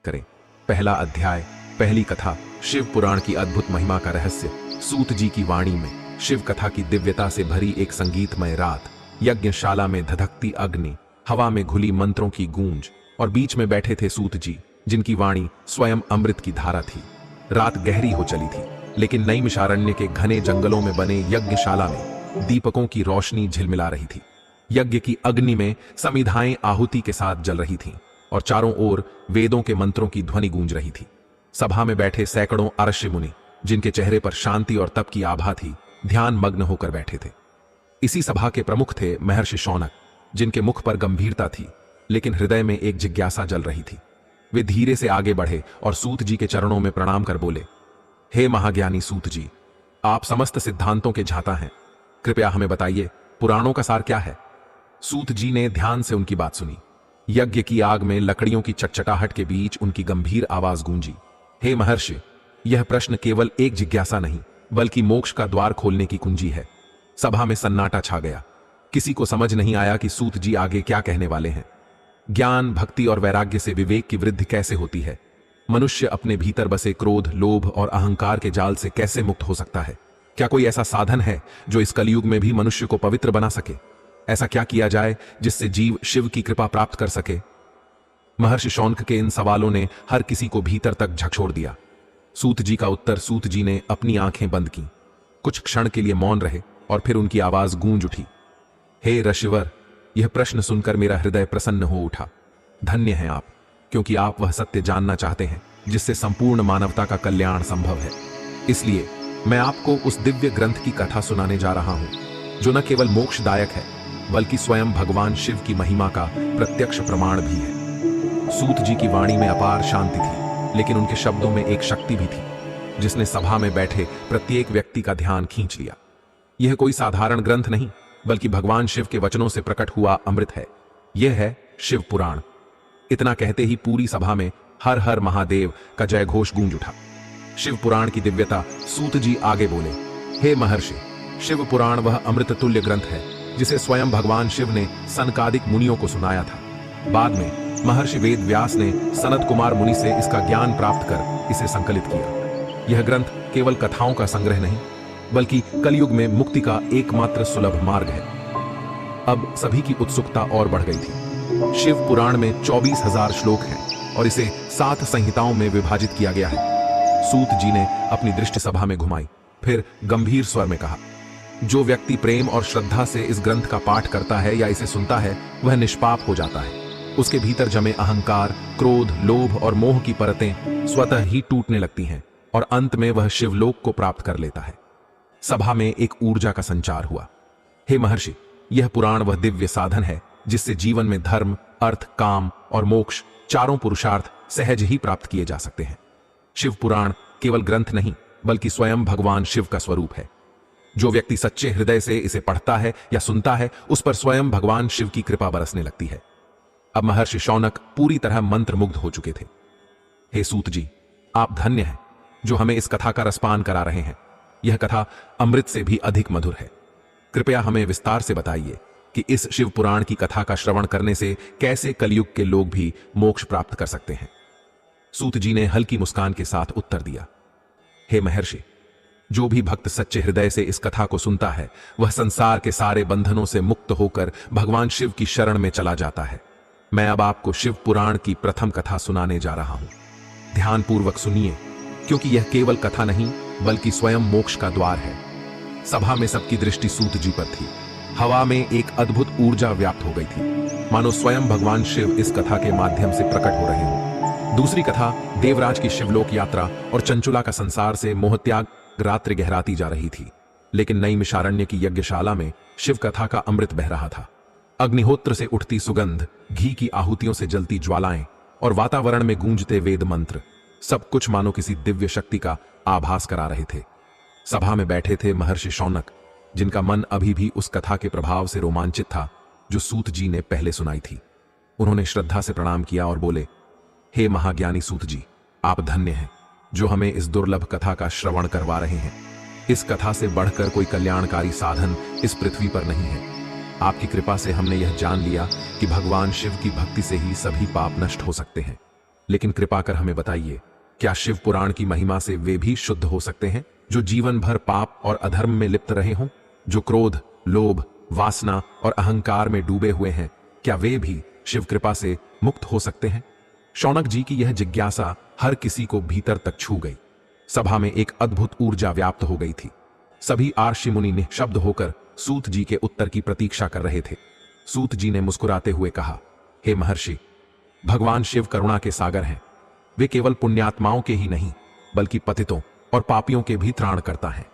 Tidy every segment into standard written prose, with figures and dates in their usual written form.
करें। पहला अध्याय, पहली कथा, शिव पुराण की अद्भुत महिमा का रहस्य। सूत जी की वाणी में शिव कथा की दिव्यता से भरी एक संगीतमय रात। यज्ञशाला में धधकती अग्नि, हवा में घुली मंत्रों की गूंज, और बीच में बैठे थे सूत जी, जिनकी वाणी स्वयं अमृत की धारा थी। रात गहरी हो चली थी, लेकिन नैमिषारण्य के घने जंगलों में बने यज्ञशाला में दीपकों की रोशनी झिलमिला रही थी। यज्ञ की अग्नि में समिधाएं आहुति के साथ जल रही थीं, और चारों ओर वेदों के मंत्रों की ध्वनि गूंज रही थी। सभा में बैठे सैकड़ों ऋषि मुनि, जिनके चेहरे पर शांति और तप की आभा थी, ध्यान मग्न होकर बैठे थे। इसी सभा के प्रमुख थे महर्षि शौनक, जिनके मुख पर गंभीरता थी, लेकिन हृदय में एक जिज्ञासा जल रही थी। वे धीरे से आगे बढ़े और सूत जी के चरणों में प्रणाम कर बोले, हे महाज्ञानी सूत जी, आप समस्त सिद्धांतों के झाता हैं, कृपया हमें बताइए पुराणों का सार क्या है। सूत जी ने ध्यान से उनकी बात सुनी। यज्ञ की आग में लकड़ियों की चटचटाहट के बीच उनकी गंभीर आवाज गूंजी, हे महर्षि, यह प्रश्न केवल एक जिज्ञासा नहीं, बल्कि मोक्ष का द्वार खोलने की कुंजी है। सभा में सन्नाटा छा गया। किसी को समझ नहीं आया कि सूत जी आगे क्या कहने वाले हैं। ज्ञान, भक्ति और वैराग्य से विवेक की वृद्धि कैसे होती है? मनुष्य अपने भीतर बसे क्रोध, लोभ और अहंकार के जाल से कैसे मुक्त हो सकता है? क्या कोई ऐसा साधन है जो इस कलयुग में भी मनुष्य को पवित्र बना सके? ऐसा क्या किया जाए जिससे जीव शिव की कृपा प्राप्त कर सके? महर्षि शौनक के इन सवालों ने हर किसी को भीतर तक झकझोर दिया। सूत जी का उत्तर, सूत जी ने अपनी आंखें बंद की, कुछ क्षण के लिए मौन रहे, और फिर उनकी आवाज गूंज उठी, हे ऋषिवर, यह प्रश्न सुनकर मेरा हृदय प्रसन्न हो उठा। धन्य हैं आप, क्योंकि आप वह सत्य जानना चाहते हैं जिससे संपूर्ण मानवता का कल्याण संभव है। इसलिए मैं आपको उस दिव्य ग्रंथ की कथा सुनाने जा रहा हूं, जो न केवल मोक्षदायक है, बल्कि स्वयं भगवान शिव की महिमा का प्रत्यक्ष प्रमाण भी है। सूत जी की वाणी में अपार शांति थी, लेकिन उनके शब्दों में एक शक्ति भी थी, जिसने सभा में बैठे प्रत्येक व्यक्ति का ध्यान खींच लिया। यह कोई साधारण ग्रंथ नहीं, बल्कि भगवान शिव के वचनों से प्रकट हुआ अमृत है। यह है शिव पुराण। इतना कहते ही पूरी सभा में हर हर महादेव का जय घोष गूंज उठा। शिव पुराण की दिव्यता। सूत जी आगे बोले, हे महर्षि, शिव पुराण वह अमृत तुल्य ग्रंथ है जिसे स्वयं भगवान शिव ने सनकादिक मुनियों को सुनाया था। बाद में महर्षि वेद व्यास ने सनत कुमार मुनि से इसका ज्ञान प्राप्त कर इसे संकलित किया। यह ग्रंथ केवल कथाओं का संग्रह नहीं, बल्कि कलयुग में मुक्ति का एकमात्र सुलभ मार्ग है। अब सभी की उत्सुकता और बढ़ गई थी। शिव पुराण में 24,000 श्लोक हैं और इसे 7 संहिताओं में विभाजित किया गया है। सूत जी ने अपनी दृष्टि सभा में घुमाई, फिर गंभीर स्वर में कहा, जो व्यक्ति प्रेम और श्रद्धा से इस ग्रंथ का पाठ करता है या इसे सुनता है, वह निष्पाप हो जाता है। उसके भीतर जमे अहंकार, क्रोध, लोभ और मोह की परतें स्वतः ही टूटने लगती हैं, और अंत में वह शिवलोक को प्राप्त कर लेता है। सभा में एक ऊर्जा का संचार हुआ। हे महर्षि, यह पुराण वह दिव्य साधन है जिससे जीवन में धर्म, अर्थ, काम और मोक्ष चारों पुरुषार्थ सहज ही प्राप्त किए जा सकते हैं। शिव पुराण केवल ग्रंथ नहीं, बल्कि स्वयं भगवान शिव का स्वरूप है। जो व्यक्ति सच्चे हृदय से इसे पढ़ता है या सुनता है, उस पर स्वयं भगवान शिव की कृपा बरसने लगती है। अब महर्षि शौनक पूरी तरह मंत्रमुग्ध हो चुके थे। हे सूत जी, आप धन्य हैं जो हमें इस कथा का रसपान करा रहे हैं। यह कथा अमृत से भी अधिक मधुर है। कृपया हमें विस्तार से बताइए कि इस शिव पुराण की कथा का श्रवण करने से कैसे कलयुग के लोग भी मोक्ष प्राप्त कर सकते हैं। सूत जी ने हल्की मुस्कान के साथ उत्तर दिया, हे महर्षि, जो भी भक्त सच्चे हृदय से इस कथा को सुनता है, वह संसार के सारे बंधनों से मुक्त होकर भगवान शिव की शरण में चला जाता है। मैं अब आपको शिव पुराण की प्रथम कथा सुनाने जा रहा हूं। ध्यानपूर्वक सुनिए, क्योंकि यह केवल कथा नहीं, बल्कि स्वयं मोक्ष का द्वार है। सभा में सबकी दृष्टि सूत जी पर थी। हवा में एक अद्भुत ऊर्जा व्याप्त हो गई थी, मानो स्वयं भगवान शिव इस कथा के माध्यम से प्रकट हो रहे हों। दूसरी कथा देवराज की शिवलोक यात्रा और चंचुला का संसार से मोहत्याग रात्रि गहराती जा रही थी, लेकिन नैमिषारण्य की यज्ञशाला में शिव कथा का अमृत बह रहा था। अग्निहोत्र से उठती सुगंध, घी की आहुतियों से जलती ज्वालाएं और वातावरण में गूंजते वेद मंत्र, सब कुछ मानो किसी दिव्य शक्ति का आभास करा रहे थे। सभा में बैठे थे महर्षि शौनक, जिनका मन अभी भी उस कथा के प्रभाव से रोमांचित था जो सूत जी ने पहले सुनाई थी। उन्होंने श्रद्धा से प्रणाम किया और बोले, हे महाज्ञानी सूत जी, आप धन्य हैं जो हमें इस दुर्लभ कथा का श्रवण करवा रहे हैं। इस कथा से बढ़कर कोई कल्याणकारी साधन इस पृथ्वी पर नहीं है। आपकी कृपा से हमने यह जान लिया कि भगवान शिव की भक्ति से ही सभी पाप नष्ट हो सकते हैं। लेकिन कृपा कर हमें बताइए, क्या शिव पुराण की महिमा से वे भी शुद्ध हो सकते हैं जो जीवन भर पाप और अधर्म में लिप्त रहे हों, जो क्रोध, लोभ, वासना और अहंकार में डूबे हुए हैं? क्या वे भी शिव कृपा से मुक्त हो सकते हैं? शौनक जी की यह जिज्ञासा हर किसी को भीतर तक छू गई। सभा में एक अद्भुत ऊर्जा व्याप्त हो गई थी। सभी आर्षि मुनि निःशब्द होकर सूत जी के उत्तर की प्रतीक्षा कर रहे थे। सूत जी ने मुस्कुराते हुए कहा, हे महर्षि, भगवान शिव करुणा के सागर हैं। वे केवल पुण्यात्माओं के ही नहीं बल्कि पतितों और पापियों के भी त्राण करता है।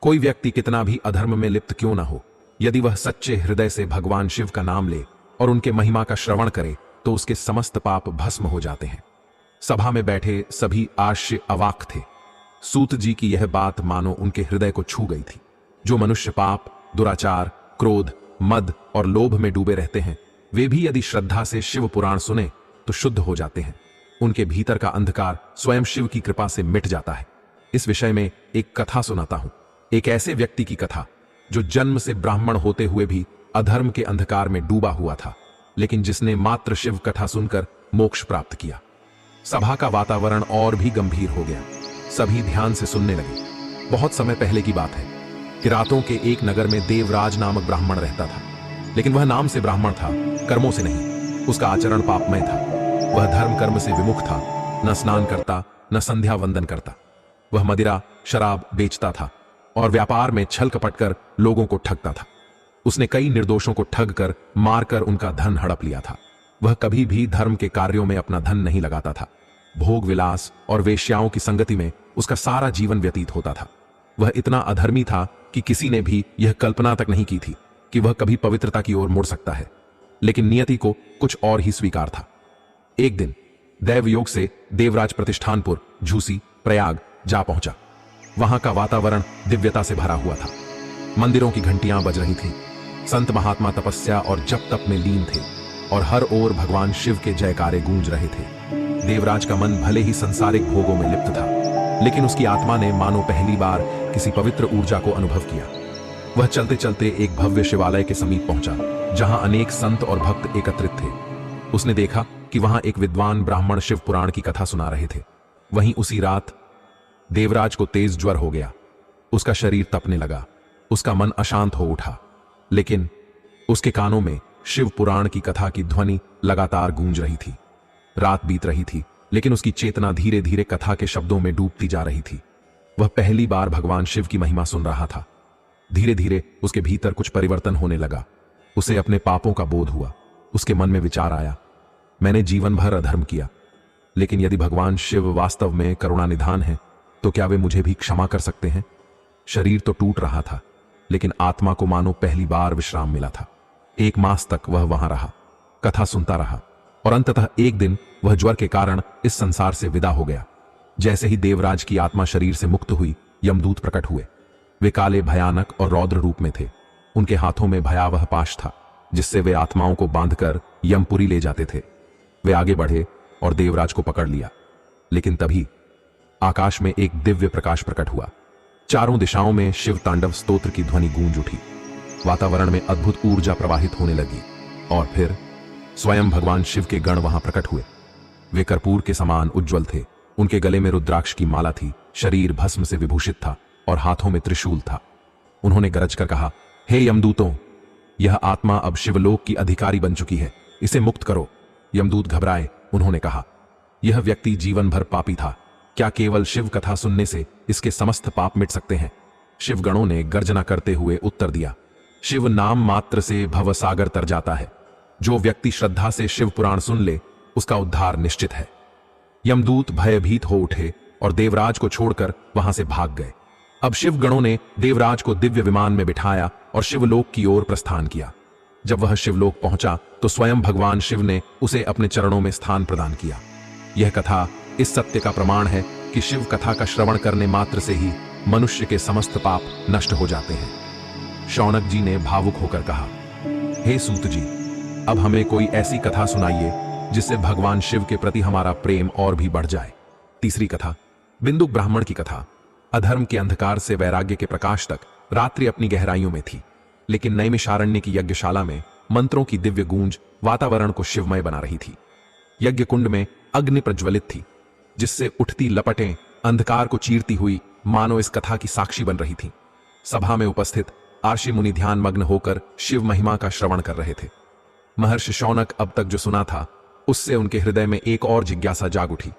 कोई व्यक्ति कितना भी अधर्म में लिप्त क्यों न हो, यदि वह सच्चे हृदय से भगवान शिव का नाम ले और उनके महिमा का श्रवण करे तो उसके समस्त पाप भस्म हो जाते हैं। सभा में बैठे सभी आश्चर्य अवाक थे। सूत जी की यह बात मानो उनके हृदय को छू गई थी। जो मनुष्य पाप, दुराचार, क्रोध, मद और लोभ में डूबे रहते हैं, वे भी यदि श्रद्धा से शिव पुराण सुने तो शुद्ध हो जाते हैं। उनके भीतर का अंधकार स्वयं शिव की कृपा से मिट जाता है। इस विषय में एक कथा सुनाता हूं। एक ऐसे व्यक्ति की कथा जो जन्म से ब्राह्मण होते हुए भी अधर्म के अंधकार में डूबा हुआ था, लेकिन जिसने मात्र शिव कथा सुनकर मोक्ष प्राप्त किया। सभा का वातावरण और भी गंभीर हो गया। सभी ध्यान से सुनने लगे। बहुत समय पहले की बात है कि रातों के एक नगर में देवराज नामक ब्राह्मण रहता था, लेकिन वह नाम से ब्राह्मण था, कर्मों से नहीं। उसका आचरण पापमय था। वह धर्म कर्म से विमुख था, न स्नान करता, न संध्या वंदन करता। वह मदिरा, शराब बेचता था और व्यापार में छल कपट कर लोगों को ठगता था। उसने कई निर्दोषों को ठग कर मारकर उनका धन हड़प लिया था। वह कभी भी धर्म के कार्यों में अपना धन नहीं लगाता था। भोग विलास और वेश्याओं की संगति में उसका सारा जीवन व्यतीत होता था। वह इतना अधर्मी था कि किसी ने भी यह कल्पना तक नहीं की थी कि वह कभी पवित्रता की ओर मुड़ सकता है। लेकिन नियति को कुछ और ही स्वीकार था। एक दिन दैव योग से देवराज प्रतिष्ठानपुर, झूसी, प्रयाग जा पहुंचा। वहां का वातावरण दिव्यता से भरा हुआ था। मंदिरों की घंटियां बज रही थीं। संत महात्मा तपस्या और जप तप में लीन थे और हर ओर भगवान शिव के जयकारे गूंज रहे थे। देवराज का मन भले ही संसारिक भोगों में लिप्त था, लेकिन उसकी आत्मा ने मानो पहली बार किसी पवित्र ऊर्जा को अनुभव किया। वह चलते चलते एक भव्य शिवालय के समीप पहुंचा, जहां अनेक संत और भक्त एकत्रित थे। उसने देखा कि वहां एक विद्वान ब्राह्मण शिव पुराण की कथा सुना रहे थे। वहीं उसी रात देवराज को तेज ज्वर हो गया। उसका शरीर तपने लगा। उसका मन अशांत हो उठा, लेकिन उसके कानों में शिव पुराण की कथा की ध्वनि लगातार गूंज रही थी। रात बीत रही थी, लेकिन उसकी चेतना धीरे धीरे कथा के शब्दों में डूबती जा रही थी। वह पहली बार भगवान शिव की महिमा सुन रहा था। धीरे धीरे उसके भीतर कुछ परिवर्तन होने लगा। उसे अपने पापों का बोध हुआ। उसके मन में विचार आया, मैंने जीवन भर अधर्म किया, लेकिन यदि भगवान शिव वास्तव में करुणा निधान है तो क्या वे मुझे भी क्षमा कर सकते हैं? शरीर तो टूट रहा था, लेकिन आत्मा को मानो पहली बार विश्राम मिला था। 1 मास तक वह वहां रहा, कथा सुनता रहा और अंततः एक दिन वह ज्वर के कारण इस संसार से विदा हो गया। जैसे ही देवराज की आत्मा शरीर से मुक्त हुई, यमदूत प्रकट हुए। वे काले, भयानक और रौद्र रूप में थे। उनके हाथों में भयावह पाश था, जिससे वे आत्माओं को बांधकर यमपुरी ले जाते थे। वे आगे बढ़े और देवराज को पकड़ लिया, लेकिन तभी आकाश में एक दिव्य प्रकाश प्रकट हुआ। चारों दिशाओं में शिव तांडव स्तोत्र की ध्वनि गूंज उठी। वातावरण में अद्भुत ऊर्जा प्रवाहित होने लगी और फिर स्वयं भगवान शिव के गण वहां प्रकट हुए। वे कर्पूर के समान उज्जवल थे। उनके गले में रुद्राक्ष की माला थी, शरीर भस्म से विभूषित था और हाथों में त्रिशूल था। उन्होंने गरज कर कहा, हे यमदूतों, यह आत्मा अब शिवलोक की अधिकारी बन चुकी है, इसे मुक्त करो। यमदूत घबराए। उन्होंने कहा, यह व्यक्ति जीवन भर पापी था, क्या केवल शिव कथा सुनने से इसके समस्त पाप मिट सकते हैं? शिवगणों ने गर्जना करते हुए उत्तर दिया, शिव नाम मात्र से भवसागर तर जाता है। जो व्यक्ति श्रद्धा से शिव पुराण सुन ले, उसका उद्धार निश्चित है। यमदूत भयभीत हो उठे और देवराज को छोड़कर वहां से भाग गए। अब शिवगणों ने देवराज को दिव्य विमान में बिठाया और शिवलोक की ओर प्रस्थान किया। जब वह शिवलोक पहुंचा तो स्वयं भगवान शिव ने उसे अपने चरणों में स्थान प्रदान किया। यह कथा इस सत्य का प्रमाण है कि शिव कथा का श्रवण करने मात्र से ही मनुष्य के समस्त पाप नष्ट हो जाते हैं। शौनक जी ने भावुक होकर कहा, हे सूत जी, अब हमें कोई ऐसी कथा सुनाइए जिससे भगवान शिव के प्रति हमारा प्रेम और भी बढ़ जाए। तीसरी कथा बिंदुक ब्राह्मण की कथा। अधर्म के अंधकार से वैराग्य के प्रकाश तक रात्रि अपनी गहराइयों में थी, लेकिन नैमिषारण्य की यज्ञशाला में मंत्रों की दिव्य गूंज वातावरण को शिवमय बना रही थी। यज्ञ कुंड में अग्नि प्रज्वलित थी, जिससे उठती लपटें अंधकार को चीरती हुई मानो इस कथा की साक्षी बन रही थीं। सभा में उपस्थित आर्षि मुनि ध्यान मग्न होकर शिव महिमा का श्रवण कर रहे थे। महर्षि शौनक अब तक जो सुना था उससे उनके हृदय में एक और जिज्ञासा जाग उठी।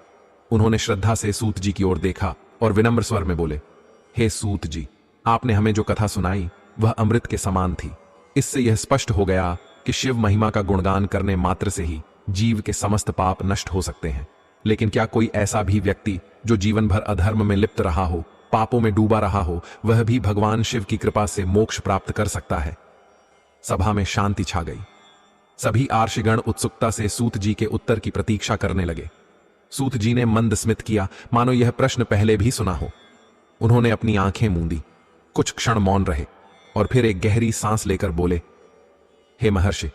उन्होंने श्रद्धा से सूत जी की ओर देखा और विनम्र स्वर में बोले, हे सूत जी, आपने हमें जो कथा सुनाई वह अमृत के समान थी। इससे यह स्पष्ट हो गया कि शिव महिमा का गुणगान करने मात्र से ही जीव के समस्त पाप नष्ट हो सकते हैं। लेकिन क्या कोई ऐसा भी व्यक्ति जो जीवन भर अधर्म में लिप्त रहा हो, पापों में डूबा रहा हो, वह भी भगवान शिव की कृपा से मोक्ष प्राप्त कर सकता है? सभा में शांति छा गई। सभी आर्षिगण उत्सुकता से सूत जी के उत्तर की प्रतीक्षा करने लगे। सूत जी ने मंद स्मित किया, मानो यह प्रश्न पहले भी सुना हो। उन्होंने अपनी आंखें मूंदी, कुछ क्षण मौन रहे और फिर एक गहरी सांस लेकर बोले, हे महर्षि,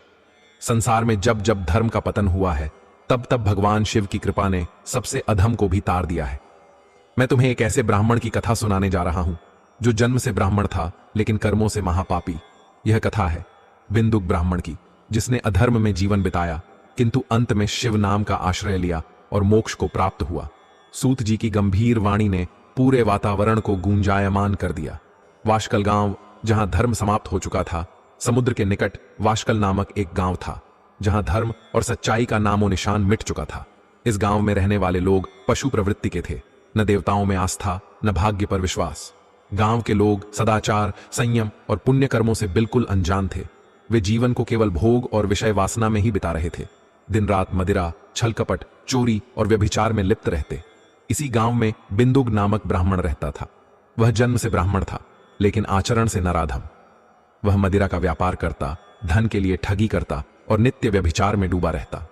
संसार में जब जब धर्म का पतन हुआ है तब तब भगवान शिव की कृपा ने सबसे अधम को भी तार दिया है। मैं तुम्हें एक ऐसे ब्राह्मण की कथा सुनाने जा रहा हूं जो जन्म से ब्राह्मण था लेकिन कर्मों से महापापी। यह कथा है बिंदुक ब्राह्मण की, जिसने अधर्म में जीवन बिताया किंतु अंत में शिव नाम का आश्रय लिया और मोक्ष को प्राप्त हुआ। सूत जी की गंभीर वाणी ने पूरे वातावरण को गूंजायमान कर दिया। वाशकल गांव, जहां धर्म समाप्त हो चुका था, समुद्र के निकट वाशकल नामक एक गांव था जहां धर्म और सच्चाई का नामो निशान मिट चुका था। इस गांव में रहने वाले लोग पशु प्रवृत्ति के थे, न देवताओं में आस्था न भाग्य पर विश्वास। गांव के लोग सदाचार, संयम और पुण्य कर्मों से बिल्कुल अनजान थे। वे जीवन को केवल भोग और विषय वासना में ही बिता रहे थे। दिन रात मदिरा, छल कपट, चोरी और व्यभिचार में लिप्त रहते। इसी गांव में बिंदुक नामक ब्राह्मण रहता था। वह जन्म से ब्राह्मण था लेकिन आचरण से नराधम। वह मदिरा का व्यापार करता, धन के लिए ठगी करता और नित्य व्यभिचार में डूबा रहता।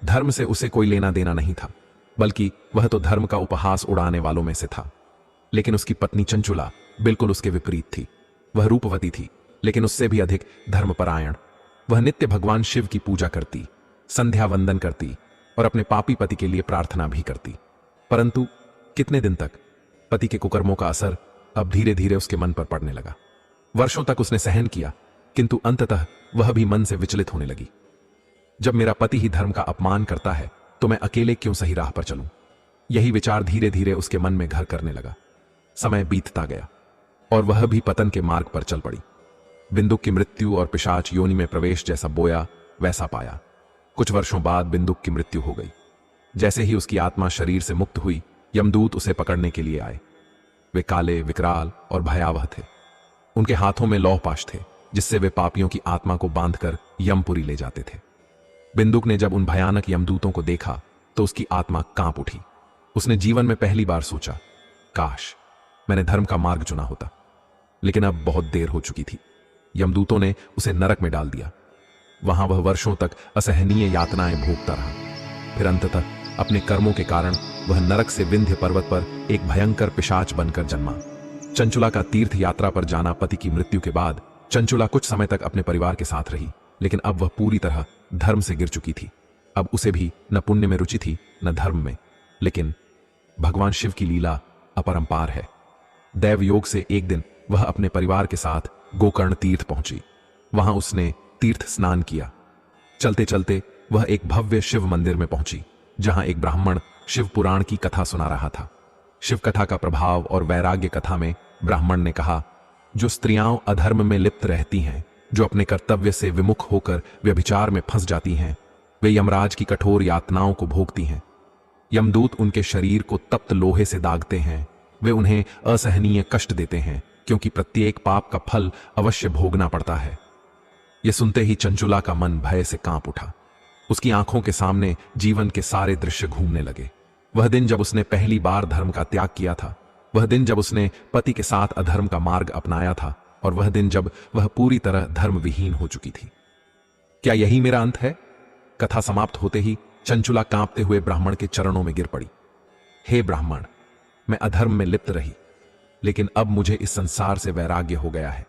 धर्म से उसे कोई लेना देना नहीं था, बल्कि वह तो धर्म का उपहास उड़ाने वालों में से था। लेकिन उसकी पत्नी चंचुला बिल्कुल उसके विपरीत थी। वह रूपवती थी लेकिन उससे भी अधिक धर्मपरायण। वह नित्य भगवान शिव की पूजा करती, संध्या वंदन करती और अपने पापी पति के लिए प्रार्थना भी करती। परंतु कितने दिन तक? पति के कुकर्मों का असर अब धीरे धीरे उसके मन पर पड़ने लगा। वर्षों तक उसने सहन किया किंतु अंततः वह भी मन से विचलित होने लगी। जब मेरा पति ही धर्म का अपमान करता है तो मैं अकेले क्यों सही राह पर चलूं? यही विचार धीरे धीरे उसके मन में घर करने लगा। समय बीतता गया और वह भी पतन के मार्ग पर चल पड़ी। बिंदुक की मृत्यु और पिशाच योनि में प्रवेश जैसा बोया वैसा पाया। कुछ वर्षों बाद बिंदुक की मृत्यु हो गई। जैसे ही उसकी आत्मा शरीर से मुक्त हुई, यमदूत उसे पकड़ने के लिए आए। वे काले, विकराल और भयावह थे। उनके हाथों में लौह पाश थे जिससे वे पापियों की आत्मा को बांधकर यमपुरी ले जाते थे। बिंदुक ने जब उन भयानक यमदूतों को देखा तो उसकी आत्मा कांप उठी। उसने जीवन में पहली बार सोचा, काश मैंने धर्म का मार्ग चुना होता। लेकिन अब बहुत देर हो चुकी थी। यमदूतों ने उसे नरक में डाल दिया। वहां वह वर्षों तक असहनीय यातनाएं भोगता रहा। फिर अंततः अपने कर्मों के कारण वह नरक से विंध्य पर्वत पर एक भयंकर पिशाच बनकर जन्मा। चंचुला का तीर्थ यात्रा पर जाना पति की मृत्यु के बाद चंचुला कुछ समय तक अपने परिवार के साथ रही, लेकिन अब वह पूरी तरह धर्म से गिर चुकी थी। अब उसे भी न पुण्य में रुचि थी न धर्म में। लेकिन भगवान शिव की लीला अपरंपार है। दैव योग से एक दिन वह अपने परिवार के साथ गोकर्ण तीर्थ पहुंची। वहां उसने तीर्थ स्नान किया। चलते चलते वह एक भव्य शिव मंदिर में पहुंची जहां एक ब्राह्मण शिव पुराण की कथा सुना रहा था। शिव कथा का प्रभाव और वैराग्य कथा में ब्राह्मण ने कहा, जो स्त्रियां अधर्म में लिप्त रहती हैं, जो अपने कर्तव्य से विमुख होकर व्यभिचार में फंस जाती हैं, वे यमराज की कठोर यातनाओं को भोगती हैं। यमदूत उनके शरीर को तप्त लोहे से दागते हैं। वे उन्हें असहनीय कष्ट देते हैं क्योंकि प्रत्येक पाप का फल अवश्य भोगना पड़ता है। यह सुनते ही चंचुला का मन भय से कांप उठा। उसकी आंखों के सामने जीवन के सारे दृश्य घूमने लगे। वह दिन जब उसने पहली बार धर्म का त्याग किया था, वह दिन जब उसने पति के साथ अधर्म का मार्ग अपनाया था, और वह दिन जब वह पूरी तरह धर्म विहीन हो चुकी थी। क्या यही मेरा अंत है? कथा समाप्त होते ही चंचुला कांपते हुए ब्राह्मण के चरणों में गिर पड़ी। हे ब्राह्मण, मैं अधर्म में लिप्त रही, लेकिन अब मुझे इस संसार से वैराग्य हो गया है।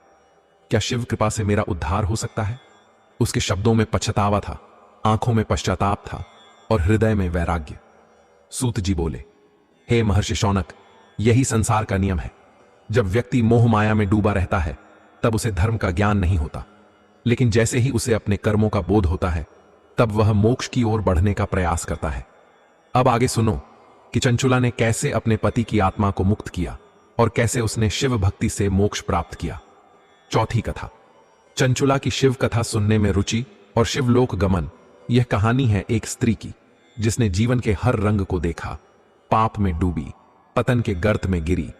क्या शिव कृपा से मेरा उद्धार हो सकता है? उसके शब्दों में पछतावा था, आंखों में पश्चाताप था और हृदय में वैराग्य। सूत जी बोले, हे महर्षि शौनक, यही संसार का नियम है। जब व्यक्ति मोह माया में डूबा रहता है तब उसे धर्म का ज्ञान नहीं होता, लेकिन जैसे ही उसे अपने कर्मों का बोध होता है तब वह मोक्ष की ओर बढ़ने का प्रयास करता है। अब आगे सुनो कि चंचुला ने कैसे अपने पति की आत्मा को मुक्त किया और कैसे उसने शिव भक्ति से मोक्ष प्राप्त किया। चौथी कथा, चंचुला की शिव कथा सुनने में रुचि और शिवलोक गमन। यह कहानी है एक स्त्री की जिसने जीवन के हर रंग को देखा, पाप में डूबी, पतन के गर्त में गिरी,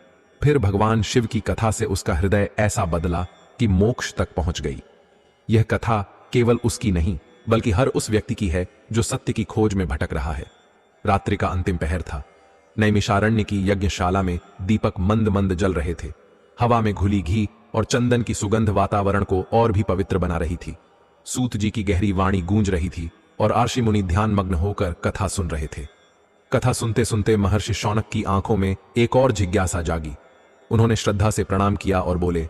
फिर भगवान शिव की कथा से उसका हृदय ऐसा बदला कि मोक्ष तक पहुंच गई। यह कथा केवल उसकी नहीं बल्कि हर उस व्यक्ति की है जो सत्य की खोज में भटक रहा है। रात्रि का अंतिम पहर था। नैमिषारण्य की यज्ञशाला में दीपक मंद मंद जल रहे थे। हवा में घुली घी और चंदन की सुगंध वातावरण को और भी पवित्र बना रही थी। सूत जी की गहरी वाणी गूंज रही थी और आर्षि मुनि ध्यान मग्न होकर कथा सुन रहे थे। कथा सुनते सुनते महर्षि शौनक की आंखों में एक और जिज्ञासा जागी। उन्होंने श्रद्धा से प्रणाम किया और बोले,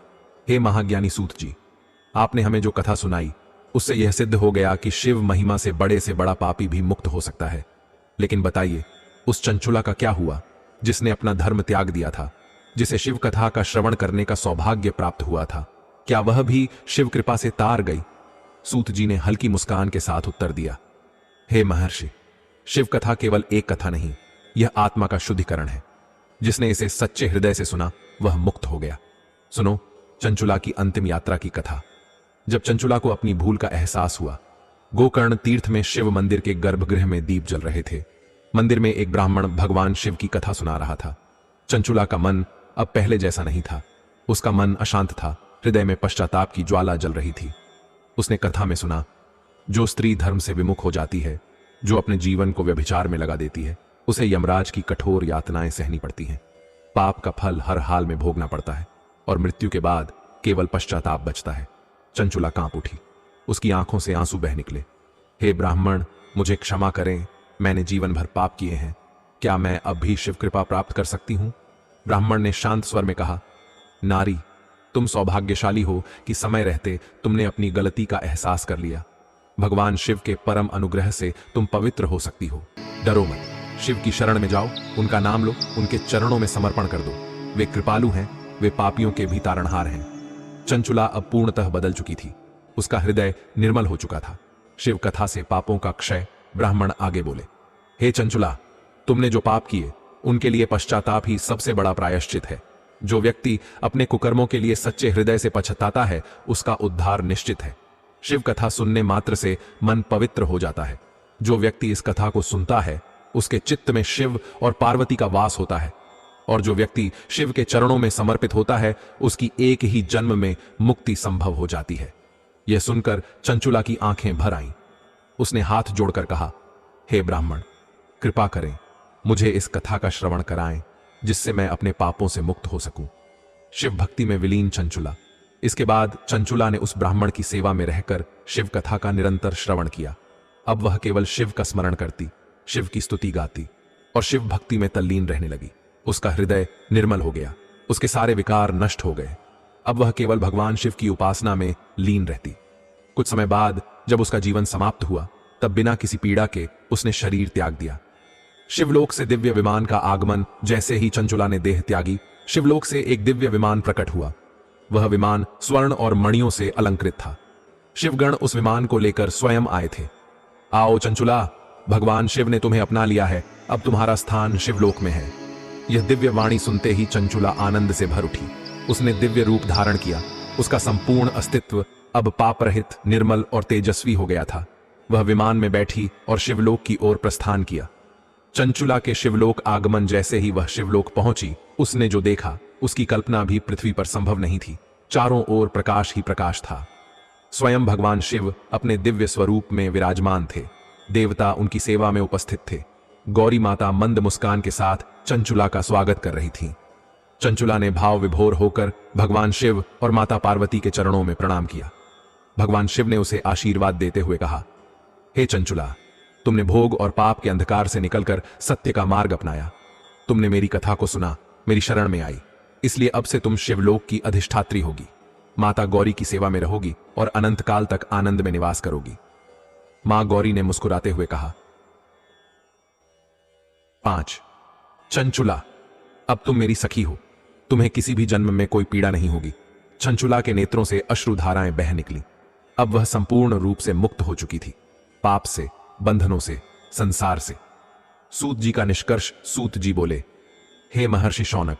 हे महाज्ञानी सूत जी, आपने हमें जो कथा सुनाई उससे यह सिद्ध हो गया कि शिव महिमा से बड़ा पापी भी मुक्त हो सकता है। लेकिन बताइए, उस चंचुला का क्या हुआ जिसने अपना धर्म त्याग दिया था, जिसे शिव कथा का श्रवण करने का सौभाग्य प्राप्त हुआ था? क्या वह भी शिव कृपा से तार गई? सूत जी ने हल्की मुस्कान के साथ उत्तर दिया, हे महर्षि, शिव कथा केवल एक कथा नहीं, यह आत्मा का शुद्धिकरण है। जिसने इसे सच्चे हृदय से सुना वह मुक्त हो गया। सुनो चंचुला की अंतिम यात्रा की कथा। जब चंचुला को अपनी भूल का एहसास हुआ, गोकर्ण तीर्थ में शिव मंदिर के गर्भगृह में दीप जल रहे थे। मंदिर में एक ब्राह्मण भगवान शिव की कथा सुना रहा था। चंचुला का मन अब पहले जैसा नहीं था। उसका मन अशांत था, हृदय में पश्चाताप की ज्वाला जल रही थी। उसने कथा में सुना, जो स्त्री धर्म से विमुख हो जाती है, जो अपने जीवन को व्यभिचार में लगा देती है, उसे यमराज की कठोर यातनाएं सहनी पड़ती हैं। पाप का फल हर हाल में भोगना पड़ता है और मृत्यु के बाद केवल पश्चाताप बचता है। चंचुला कांप उठी, उसकी आंखों से आंसू बह निकले। हे ब्राह्मण, मुझे क्षमा करें, मैंने जीवन भर पाप किए हैं। क्या मैं अब भी शिव कृपा प्राप्त कर सकती हूं? ब्राह्मण ने शांत स्वर में कहा, नारी, तुम सौभाग्यशाली हो कि समय रहते तुमने अपनी गलती का एहसास कर लिया। भगवान शिव के परम अनुग्रह से तुम पवित्र हो सकती हो। डरो मत, शिव की शरण में जाओ, उनका नाम लो, उनके चरणों में समर्पण कर दो। वे कृपालु हैं, वे पापियों के भी तारणहार हैं। चंचुला अब पूर्णतः बदल चुकी थी। उसका हृदय निर्मल हो चुका था। शिव कथा से पापों का क्षय। ब्राह्मण आगे बोले, हे चंचुला, तुमने जो पाप किए उनके लिए पश्चाताप ही सबसे बड़ा प्रायश्चित है। जो व्यक्ति अपने कुकर्मों के लिए सच्चे हृदय से पछताता है, उसका उद्धार निश्चित है। शिव कथा सुनने मात्र से मन पवित्र हो जाता है। जो व्यक्ति इस कथा को सुनता है, उसके चित्त में शिव और पार्वती का वास होता है, और जो व्यक्ति शिव के चरणों में समर्पित होता है, उसकी एक ही जन्म में मुक्ति संभव हो जाती है। यह सुनकर चंचुला की आंखें भर आईं। उसने हाथ जोड़कर कहा, हे ब्राह्मण, कृपा करें, मुझे इस कथा का श्रवण कराएं, जिससे मैं अपने पापों से मुक्त हो सकूं। शिव भक्ति में विलीन चंचुला। इसके बाद चंचुला ने उस ब्राह्मण की सेवा में रहकर शिव कथा का निरंतर श्रवण किया। अब वह केवल शिव का स्मरण करती, शिव की स्तुति गाती और शिव भक्ति में तल्लीन रहने लगी। उसका हृदय निर्मल हो गया, उसके सारे विकार नष्ट हो गए। अब वह केवल भगवान शिव की उपासना में लीन रहती। कुछ समय बाद जब उसका जीवन समाप्त हुआ, तब बिना किसी पीड़ा के उसने शरीर त्याग दिया। शिवलोक से दिव्य विमान का आगमन। जैसे ही चंचुला ने देह त्यागी, शिवलोक से एक दिव्य विमान प्रकट हुआ। वह विमान स्वर्ण और मणियों से अलंकृत था। शिवगण उस विमान को लेकर स्वयं आए थे। आओ चंचुला, भगवान शिव ने तुम्हें अपना लिया है, अब तुम्हारा स्थान शिवलोक में है। यह दिव्य वाणी सुनते ही चंचुला आनंद से भर उठी। उसने दिव्य रूप धारण किया। उसका संपूर्ण अस्तित्व अब पाप रहित, निर्मल और तेजस्वी हो गया था। वह विमान में बैठी और शिवलोक की ओर प्रस्थान किया। चंचुला के शिवलोक आगमन जैसे ही वह शिवलोक पहुंची, उसने जो देखा उसकी कल्पना भी पृथ्वी पर संभव नहीं थी। चारों ओर प्रकाश ही प्रकाश था। स्वयं भगवान शिव अपने दिव्य स्वरूप में विराजमान थे। देवता उनकी सेवा में उपस्थित थे। गौरी माता मंद मुस्कान के साथ चंचुला का स्वागत कर रही थीं। चंचुला ने भाव विभोर होकर भगवान शिव और माता पार्वती के चरणों में प्रणाम किया। भगवान शिव ने उसे आशीर्वाद देते हुए कहा, हे चंचुला, तुमने भोग और पाप के अंधकार से निकलकर सत्य का मार्ग अपनाया। तुमने मेरी कथा को सुना, मेरी शरण में आई, इसलिए अब से तुम शिवलोक की अधिष्ठात्री होगी। माता गौरी की सेवा में रहोगी और अनंत काल तक आनंद में निवास करोगी। मां गौरी ने मुस्कुराते हुए कहा। 5. चंचुला, अब तुम मेरी सखी हो। तुम्हें किसी भी जन्म में कोई पीड़ा नहीं होगी। चंचुला के नेत्रों से अश्रुधाराएं बह निकली। अब वह संपूर्ण रूप से मुक्त हो चुकी थी, पाप से, बंधनों से, संसार से। सूत जी का निष्कर्ष। सूत जी बोले, हे महर्षि शौनक,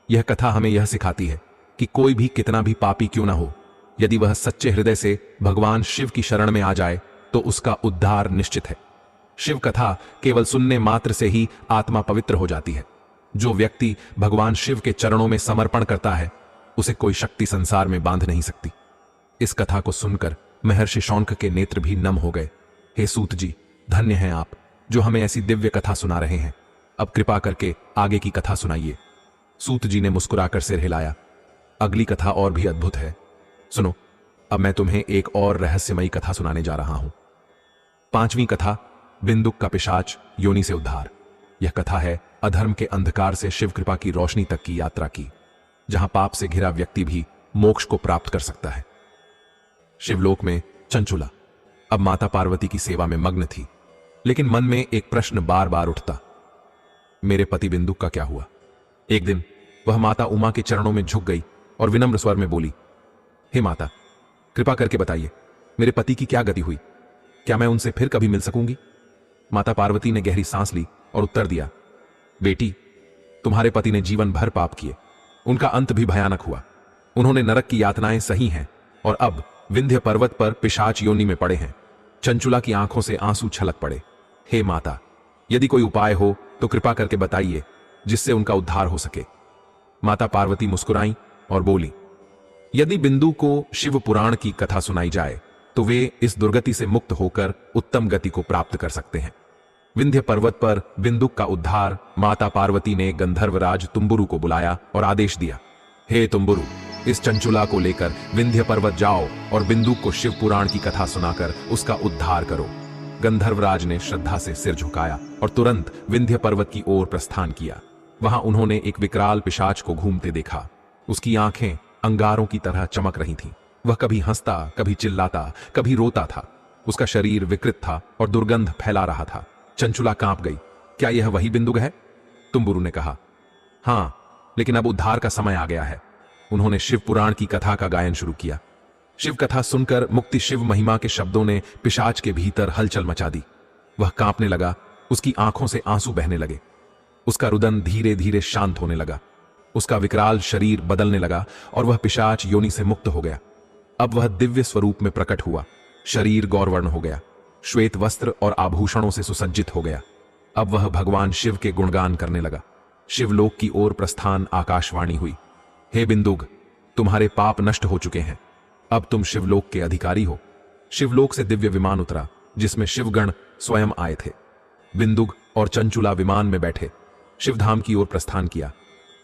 यह कथा हमें यह सिखाती है कि कोई भी कितना भी पापी क्यों ना हो, यदि वह सच्चे हृदय से भगवान शिव की शरण में आ जाए तो उसका उद्धार निश्चित है। शिव कथा केवल सुनने मात्र से ही आत्मा पवित्र हो जाती है। जो व्यक्ति भगवान शिव के चरणों में समर्पण करता है, उसे कोई शक्ति संसार में बांध नहीं सकती। इस कथा को सुनकर महर्षि शौनक के नेत्र भी नम हो गए। हे सूत जी, धन्य हैं आप जो हमें ऐसी दिव्य कथा सुना रहे हैं। अब कृपा करके आगे की कथा सुनाइए। सूत जी ने मुस्कुराकर सिर हिलाया। अगली कथा और भी अद्भुत है, सुनो। अब मैं तुम्हें एक और रहस्यमयी कथा सुनाने जा रहा हूं। 5वीं कथा, बिंदुक का पिशाच योनि से उद्धार। यह कथा है अधर्म के अंधकार से शिव कृपा की रोशनी तक की यात्रा की, जहां पाप से घिरा व्यक्ति भी मोक्ष को प्राप्त कर सकता है। शिवलोक में चंचुला अब माता पार्वती की सेवा में मग्न थी, लेकिन मन में एक प्रश्न बार बार उठता, मेरे पति बिंदुक का क्या हुआ? एक दिन वह माता उमा के चरणों में झुक गई और विनम्र स्वर में बोली, हे माता, कृपा करके बताइए, मेरे पति की क्या गति हुई? क्या मैं उनसे फिर कभी मिल सकूंगी? माता पार्वती ने गहरी सांस ली और उत्तर दिया, बेटी, तुम्हारे पति ने जीवन भर पाप किए, उनका अंत भी भयानक हुआ। उन्होंने नरक की यातनाएं सही हैं और अब विंध्य पर्वत पर पिशाच योनि में पड़े हैं। चंचुला की आंखों से आंसू छलक पड़े। हे माता, यदि कोई उपाय हो तो कृपा करके बताइए, जिससे उनका उद्धार हो सके। माता पार्वती मुस्कुराई और बोली, यदि बिंदु को शिव पुराण की कथा सुनाई जाए तो वे इस दुर्गति से मुक्त होकर उत्तम गति को प्राप्त कर सकते हैं। विंध्य पर्वत पर बिंदुक का उद्धार माता पार्वती ने गंधर्वराज तुम्बुरु को बुलाया और आदेश दिया, हे तुम्बुरु, इस चंचुला को लेकर विंध्य पर्वत जाओ और बिंदुक को शिव पुराण की कथा सुनाकर उसका उद्धार करो। गंधर्वराज ने श्रद्धा से सिर झुकाया और तुरंत विंध्य पर्वत की ओर प्रस्थान किया। वहां उन्होंने एक विकराल पिशाच को घूमते देखा। उसकी आंखें अंगारों की तरह चमक रही थीं। वह कभी हंसता, कभी चिल्लाता, कभी रोता था। उसका शरीर विकृत था और दुर्गंध फैला रहा था। चंचुला कांप गई। क्या यह वही बिंदुक है? तुम्बुरु ने कहा, हां, लेकिन अब उद्धार का समय आ गया है। उन्होंने शिव पुराण की कथा का गायन शुरू किया। शिव कथा सुनकर मुक्ति शिव महिमा के शब्दों ने पिशाच के भीतर हलचल मचा दी। वह कांपने लगा, उसकी आंखों से आंसू बहने लगे। उसका रुदन धीरे धीरे शांत होने लगा। उसका विकराल शरीर बदलने लगा और वह पिशाच योनि से मुक्त हो गया। अब वह दिव्य स्वरूप में प्रकट हुआ। शरीर गौरवर्ण हो गया, श्वेत वस्त्र और आभूषणों से सुसज्जित हो गया। अब वह भगवान शिव के गुणगान करने लगा। शिवलोक की ओर प्रस्थान आकाशवाणी हुई, हे बिंदुक, तुम्हारे पाप नष्ट हो चुके हैं। अब तुम शिवलोक के अधिकारी हो। शिवलोक से दिव्य विमान उतरा, जिसमें शिवगण स्वयं आए थे। बिंदुक और चंचुला विमान में बैठे शिवधाम की ओर प्रस्थान किया।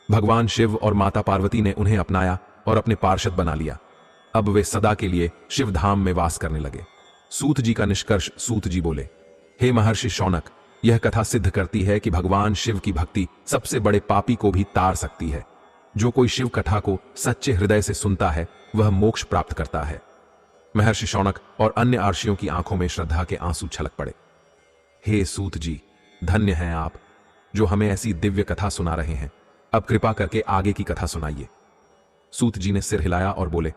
भगवान शिव और माता पार्वती ने उन्हें अपनाया और अपने पार्षद बना लिया। अब वे सदा के लिए शिवधाम में वास करने लगे। सूत जी का निष्कर्ष। सूत जी बोले, हे महर्षि शौनक, यह कथा सिद्ध करती है कि भगवान शिव की भक्ति सबसे बड़े पापी को भी तार सकती है। जो कोई शिव कथा को सच्चे हृदय से सुनता है, वह मोक्ष प्राप्त करता है। महर्षि शौनक और अन्य आर्षियों की आंखों में श्रद्धा के आंसू छलक पड़े। हे सूत जी, धन्य हैं आप जो हमें ऐसी दिव्य कथा सुना रहे हैं। अब कृपा करके आगे की कथा सुनाइए। सूत जी ने सिर हिलाया और बोले,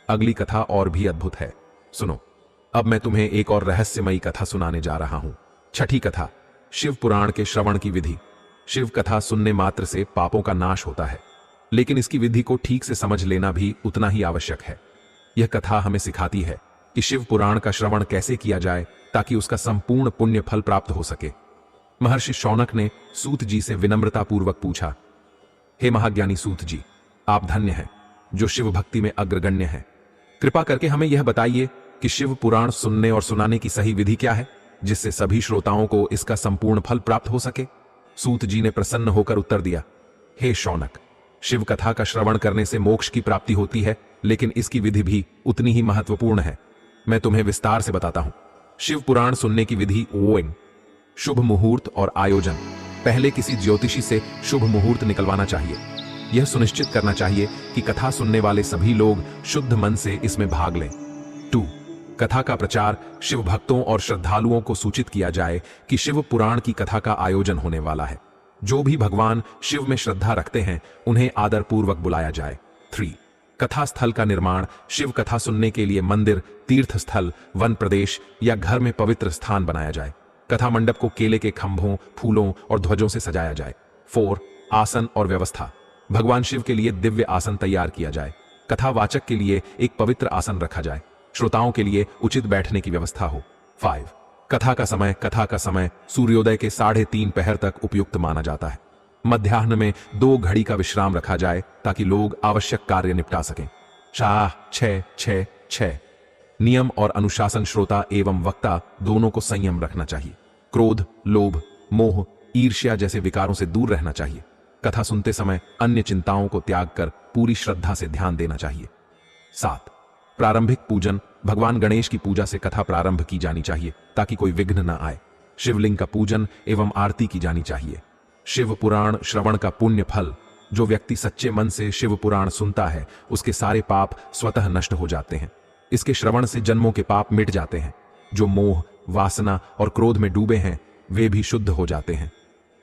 अगली कथा और भी अद्भुत है, सुनो। अब मैं तुम्हें एक और रहस्यमयी कथा सुनाने जा रहा हूं। 6ठी कथा, शिव पुराण के श्रवण की विधि। शिव कथा सुनने मात्र से पापों का नाश होता है, लेकिन इसकी विधि को ठीक से समझ लेना भी उतना ही आवश्यक है। यह कथा हमें सिखाती है कि शिव पुराण का श्रवण कैसे किया जाए ताकि उसका संपूर्ण पुण्य फल प्राप्त हो सके। महर्षि शौनक ने सूत जी से विनम्रता पूर्वक पूछा, हे महाज्ञानी सूत जी, आप धन्य हैं जो शिव भक्ति में अग्रगण्य हैं। कृपा करके हमें यह बताइए कि शिव पुराण सुनने और सुनाने की सही विधि क्या है, जिससे सभी श्रोताओं को इसका संपूर्ण फल प्राप्त हो सके। सूत जी ने प्रसन्न होकर उत्तर दिया, हे शौनक, शिव कथा का श्रवण करने से मोक्ष की प्राप्ति होती है, लेकिन इसकी विधि भी उतनी ही महत्वपूर्ण है। मैं तुम्हें विस्तार से बताता हूं। शिव पुराण सुनने की विधि ओएंग, शुभ मुहूर्त और आयोजन। पहले किसी ज्योतिषी से शुभ मुहूर्त निकलवाना चाहिए। यह सुनिश्चित करना चाहिए कि कथा सुनने वाले सभी लोग शुद्ध मन से इसमें भाग लें। 2. कथा का प्रचार। शिव भक्तों और श्रद्धालुओं को सूचित किया जाए कि शिव पुराण की कथा का आयोजन होने वाला है। जो भी भगवान शिव में श्रद्धा रखते हैं, उन्हें आदर पूर्वक बुलाया जाए। 3. कथा स्थल का निर्माण। शिव कथा सुनने के लिए मंदिर, तीर्थ स्थल, वन प्रदेश या घर में पवित्र स्थान बनाया जाए। कथा मंडप को केले के खंभों, फूलों और ध्वजों से सजाया जाए। 4 आसन और व्यवस्था। भगवान शिव के लिए दिव्य आसन तैयार किया जाए। कथावाचक के लिए एक पवित्र आसन रखा जाए। श्रोताओं के लिए उचित बैठने की व्यवस्था हो। 5 कथा का समय सूर्योदय के 3:30 पहर तक उपयुक्त माना जाता है। मध्याह्न में 2 घड़ी का विश्राम रखा जाए ताकि लोग आवश्यक कार्य निपटा सकें। 6 नियम और अनुशासन। श्रोता एवं वक्ता दोनों को संयम रखना चाहिए। क्रोध, लोभ, मोह, ईर्ष्या जैसे विकारों से दूर रहना चाहिए। कथा सुनते समय अन्य चिंताओं को त्याग कर पूरी श्रद्धा से ध्यान देना चाहिए। 7 प्रारंभिक पूजन। भगवान गणेश की पूजा से कथा प्रारंभ की जानी चाहिए ताकि कोई विघ्न न आए। शिवलिंग का पूजन एवं आरती की जानी चाहिए। शिव पुराण श्रवण का पुण्य फल। जो व्यक्ति सच्चे मन से शिव पुराण सुनता है उसके सारे पाप स्वतः नष्ट हो जाते हैं। इसके श्रवण से जन्मों के पाप मिट जाते हैं। जो मोह, वासना और क्रोध में डूबे हैं वे भी शुद्ध हो जाते हैं।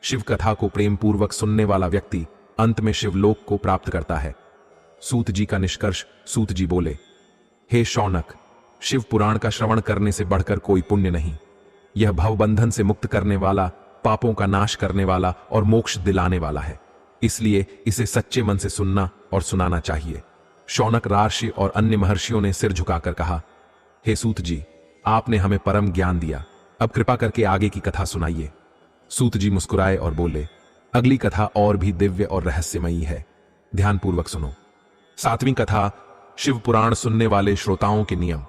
शिव कथा को प्रेम पूर्वक सुनने वाला व्यक्ति अंत में शिवलोक को प्राप्त करता है। सूत जी का निष्कर्ष। सूत जी बोले, हे शौनक, शिव पुराण का श्रवण करने से बढ़कर कोई पुण्य नहीं। यह भवबंधन से मुक्त करने वाला, पापों का नाश करने वाला और मोक्ष दिलाने वाला है। इसलिए इसे सच्चे मन से सुनना और सुनाना चाहिए। शौनक राशि और अन्य महर्षियों ने सिर झुकाकर कहा, हे सूत जी, आपने हमें परम ज्ञान दिया। अब कृपा करके आगे की कथा सुनाइए। सूत जी मुस्कुराए और बोले, अगली कथा और भी दिव्य और रहस्यमयी है, ध्यानपूर्वक सुनो। 7वीं कथा, शिव पुराण सुनने वाले श्रोताओं के नियम।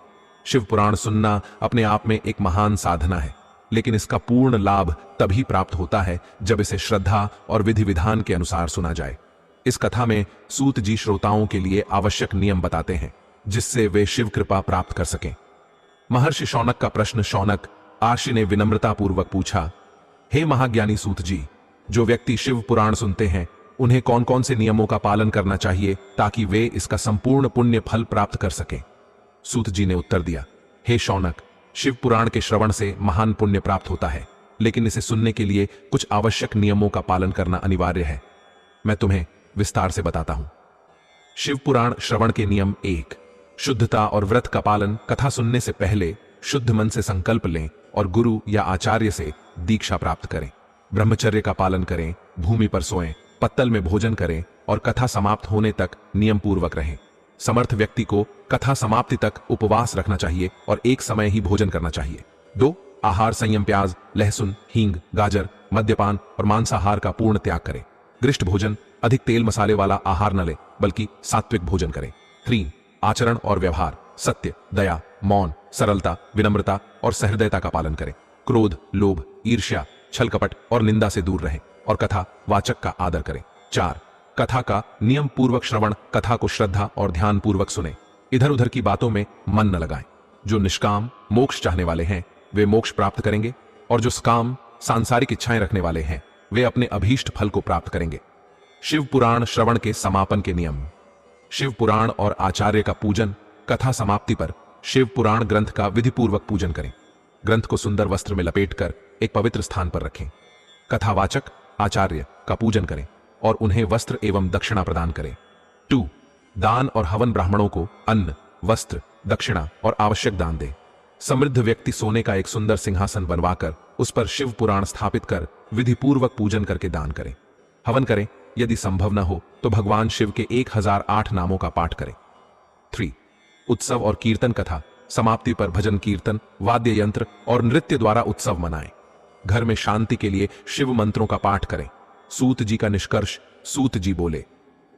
शिव पुराण सुनना अपने आप में एक महान साधना है, लेकिन इसका पूर्ण लाभ तभी प्राप्त होता है जब इसे श्रद्धा और विधि विधान के अनुसार सुना जाए। इस कथा में सूत जी श्रोताओं के लिए आवश्यक नियम बताते हैं जिससे वे शिव कृपा प्राप्त कर सकें। महर्षि शौनक का प्रश्न। शौनक आर्षि ने विनम्रता पूर्वक पूछा, हे महाज्ञानी सूत जी, जो व्यक्ति शिव पुराण सुनते हैं उन्हें कौन कौन से नियमों का पालन करना चाहिए ताकि वे इसका संपूर्ण पुण्य फल प्राप्त कर सकें? सूत जी ने उत्तर दिया, हे शौनक, शिव पुराण के श्रवण से महान पुण्य प्राप्त होता है, लेकिन इसे सुनने के लिए कुछ आवश्यक नियमों का पालन करना अनिवार्य है। मैं तुम्हें विस्तार से बताता हूं। शिव पुराण श्रवण के नियम। 1 शुद्धता और व्रत का पालन। कथा सुनने से पहले शुद्ध मन से संकल्प लें और गुरु या आचार्य से दीक्षा प्राप्त करें। ब्रह्मचर्य का पालन करें, भूमि पर सोएं, पत्तल में भोजन करें और कथा समाप्त होने तक नियम पूर्वक रहें। समर्थ व्यक्ति को कथा समाप्ति तक उपवास रखना चाहिए और एक समय ही भोजन करना चाहिए। 2 आहार संयम। प्याज, लहसुन, हींग, गाजर, मद्यपान और मांसाहार का पूर्ण त्याग करें। गृष्ट भोजन, अधिक तेल मसाले वाला आहार न ले बल्कि सात्विक भोजन करें। 3 आचरण और व्यवहार। सत्य, दया, मौन, सरलता, विनम्रता और सहृदयता का पालन करें। क्रोध, लोभ, ईर्ष्या, छल कपट और निंदा से दूर रहें और कथा वाचक का आदर करें। 4 कथा का नियम पूर्वक श्रवण। कथा को श्रद्धा और ध्यान पूर्वक सुने। इधर उधर की बातों में मन न लगाएं। जो निष्काम मोक्ष चाहने वाले हैं वे मोक्ष प्राप्त करेंगे और जो काम सांसारिक इच्छाएं रखने वाले हैं वे अपने अभीष्ट फल को प्राप्त करेंगे। शिव पुराण श्रवण के समापन के नियम। शिव पुराण और आचार्य का पूजन। कथा समाप्ति पर शिव पुराण ग्रंथ का विधि पूर्वक पूजन करें। ग्रंथ को सुंदर वस्त्र में लपेटकर एक पवित्र स्थान पर रखें। कथावाचक आचार्य का पूजन करें और उन्हें वस्त्र एवं दक्षिणा प्रदान करें। 2 दान और हवन। ब्राह्मणों को अन्न, वस्त्र, दक्षिणा और आवश्यक दान दें। समृद्ध व्यक्ति सोने का एक सुंदर सिंहासन बनवाकर उस पर शिव पुराण स्थापित कर विधि पूर्वक पूजन करके दान करें। हवन करें। यदि संभव न हो तो भगवान शिव के 1008 नामों का पाठ करें। 3 उत्सव और कीर्तन। कथा समाप्ति पर भजन, कीर्तन, वाद्य यंत्र और नृत्य द्वारा उत्सव मनाएं। घर में शांति के लिए शिव मंत्रों का पाठ करें। सूत जी का निष्कर्ष। सूत जी बोले,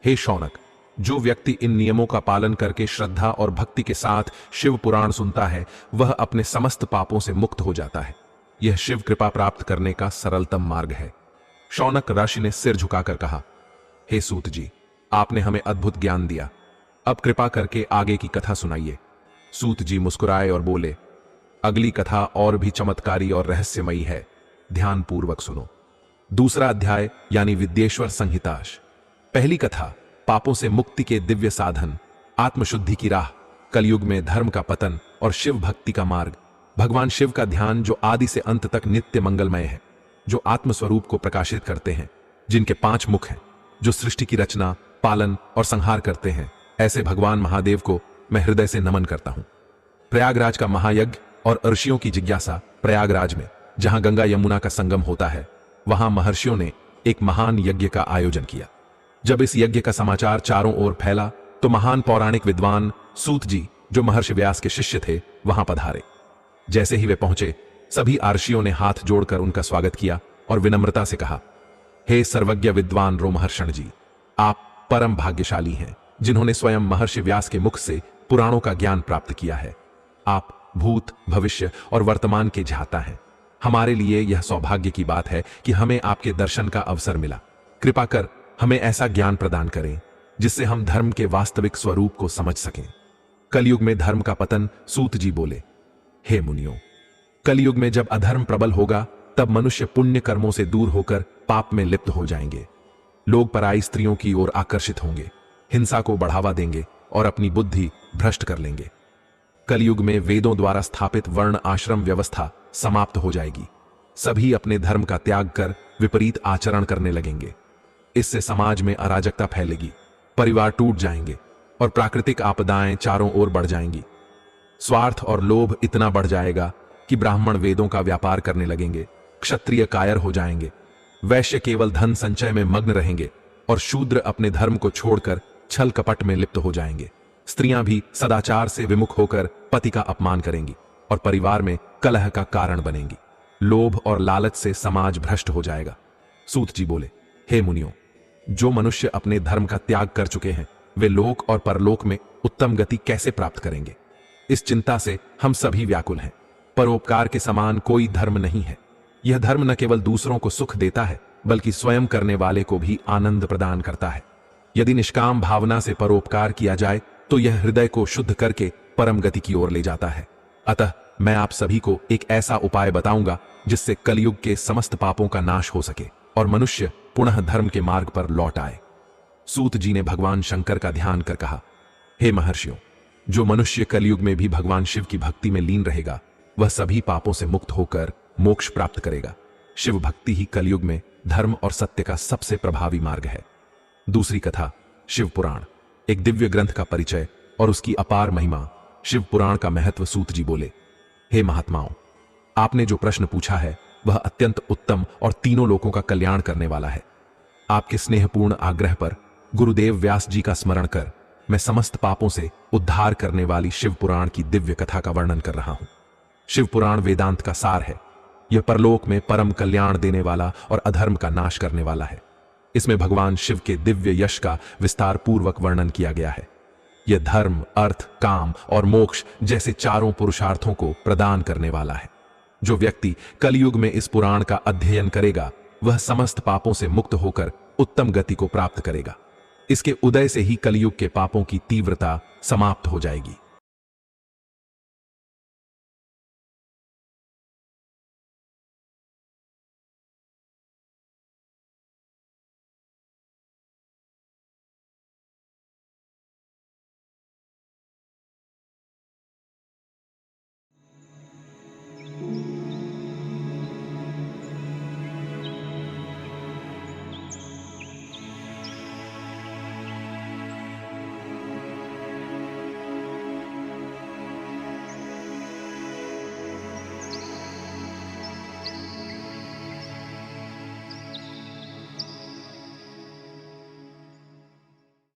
हे शौनक, जो व्यक्ति इन नियमों का पालन करके श्रद्धा और भक्ति के साथ शिव पुराण सुनता है वह अपने समस्त पापों से मुक्त हो जाता है। यह शिव कृपा प्राप्त करने का सरलतम मार्ग है। शौनक ऋषि ने सिर झुकाकर कहा, हे सूत जी, आपने हमें अद्भुत ज्ञान दिया। अब कृपा करके आगे की कथा सुनाइए। सूत जी मुस्कुराए और बोले, अगली कथा और भी चमत्कारी और रहस्यमयी है, ध्यान पूर्वक सुनो। 2 अध्याय यानी विद्येश्वर संहिताश। पहली कथा, पापों से मुक्ति के दिव्य साधन, आत्मशुद्धि की राह, कलयुग में धर्म का पतन और शिव भक्ति का मार्ग। भगवान शिव का ध्यान जो आदि से अंत तक नित्य मंगलमय है, जो आत्मस्वरूप को प्रकाशित करते हैं, जिनके 5 मुख हैं, जो सृष्टि की रचना, पालन और संहार करते हैं, ऐसे भगवान महादेव को मैं हृदय से नमन करता हूं। प्रयागराज का महायज्ञ और ऋषियों की जिज्ञासा। प्रयागराज में जहां गंगा यमुना का संगम होता है, वहां महर्षियों ने एक महान यज्ञ का आयोजन किया। जब इस यज्ञ का समाचार चारों ओर फैला तो महान पौराणिक विद्वान सूत जी, जो महर्षि व्यास के शिष्य थे, वहां पधारे। जैसे ही वे पहुंचे, सभी आर्षियों ने हाथ जोड़कर उनका स्वागत किया और विनम्रता से कहा, हे सर्वज्ञ विद्वान रोमहर्षण जी, आप परम भाग्यशाली हैं, जिन्होंने स्वयं महर्षि व्यास के मुख से पुराणों का ज्ञान प्राप्त किया है। आप भूत, भविष्य और वर्तमान के ज्ञाता हैं। हमारे लिए यह सौभाग्य की बात है कि हमें आपके दर्शन का अवसर मिला। कृपा कर हमें ऐसा ज्ञान प्रदान करें जिससे हम धर्म के वास्तविक स्वरूप को समझ सकें। कलयुग में धर्म का पतन। सूत जी बोले, हे मुनियों, कलयुग में जब अधर्म प्रबल होगा, तब मनुष्य पुण्य कर्मों से दूर होकर पाप में लिप्त हो जाएंगे। लोग पराई स्त्रियों की ओर आकर्षित होंगे, हिंसा को बढ़ावा देंगे और अपनी बुद्धि भ्रष्ट कर लेंगे। कलयुग में वेदों द्वारा स्थापित वर्ण आश्रम व्यवस्था समाप्त हो जाएगी। सभी अपने धर्म का त्याग कर विपरीत आचरण करने लगेंगे। इससे समाज में अराजकता फैलेगी, परिवार टूट जाएंगे और प्राकृतिक आपदाएं चारों ओर बढ़ जाएंगी। स्वार्थ और लोभ इतना बढ़ जाएगा कि ब्राह्मण वेदों का व्यापार करने लगेंगे, क्षत्रिय कायर हो जाएंगे, वैश्य केवल धन संचय में मग्न रहेंगे और शूद्र अपने धर्म को छोड़कर छल कपट में लिप्त हो जाएंगे। स्त्रियां भी सदाचार से विमुख होकर पति का अपमान करेंगी और परिवार में कलह का कारण बनेंगी। लोभ और लालच से समाज भ्रष्ट हो जाएगा। सूत जी बोले, हे मुनियों, जो मनुष्य अपने धर्म का त्याग कर चुके हैं, वे लोक और परलोक में उत्तम गति कैसे प्राप्त करेंगे? इस चिंता से हम सभी व्याकुल हैं। परोपकार के समान कोई धर्म नहीं है। यह धर्म न केवल दूसरों को सुख देता है, बल्कि स्वयं करने वाले को भी आनंद प्रदान करता है। यदि निष्काम भावना से परोपकार किया जाए तो यह हृदय को शुद्ध करके परम गति की ओर ले जाता है। अतः मैं आप सभी को एक ऐसा उपाय बताऊंगा जिससे कलयुग के समस्त पापों का नाश हो सके और मनुष्य पुनः धर्म के मार्ग पर लौट आए। सूत जी ने भगवान शंकर का ध्यान कर कहा, हे महर्षियों, जो मनुष्य कलयुग में भी भगवान शिव की भक्ति में लीन रहेगा, वह सभी पापों से मुक्त होकर मोक्ष प्राप्त करेगा। शिव भक्ति ही कलयुग में धर्म और सत्य का सबसे प्रभावी मार्ग है। दूसरी कथा, शिव पुराण, एक दिव्य ग्रंथ का परिचय और उसकी अपार महिमा। शिव पुराण का महत्व। सूत जी बोले, हे महात्माओं, आपने जो प्रश्न पूछा है वह अत्यंत उत्तम और तीनों लोकों का कल्याण करने वाला है। आपके स्नेहपूर्ण आग्रह पर गुरुदेव व्यास जी का स्मरण कर मैं समस्त पापों से उद्धार करने वाली शिव पुराण की दिव्य कथा का वर्णन कर रहा हूं। शिव पुराण वेदांत का सार है। यह परलोक में परम कल्याण देने वाला और अधर्म का नाश करने वाला है। इसमें भगवान शिव के दिव्य यश का विस्तार पूर्वक वर्णन किया गया है। यह धर्म, अर्थ, काम और मोक्ष जैसे चारों पुरुषार्थों को प्रदान करने वाला है। जो व्यक्ति कलयुग में इस पुराण का अध्ययन करेगा, वह समस्त पापों से मुक्त होकर उत्तम गति को प्राप्त करेगा। इसके उदय से ही कलयुग के पापों की तीव्रता समाप्त हो जाएगी।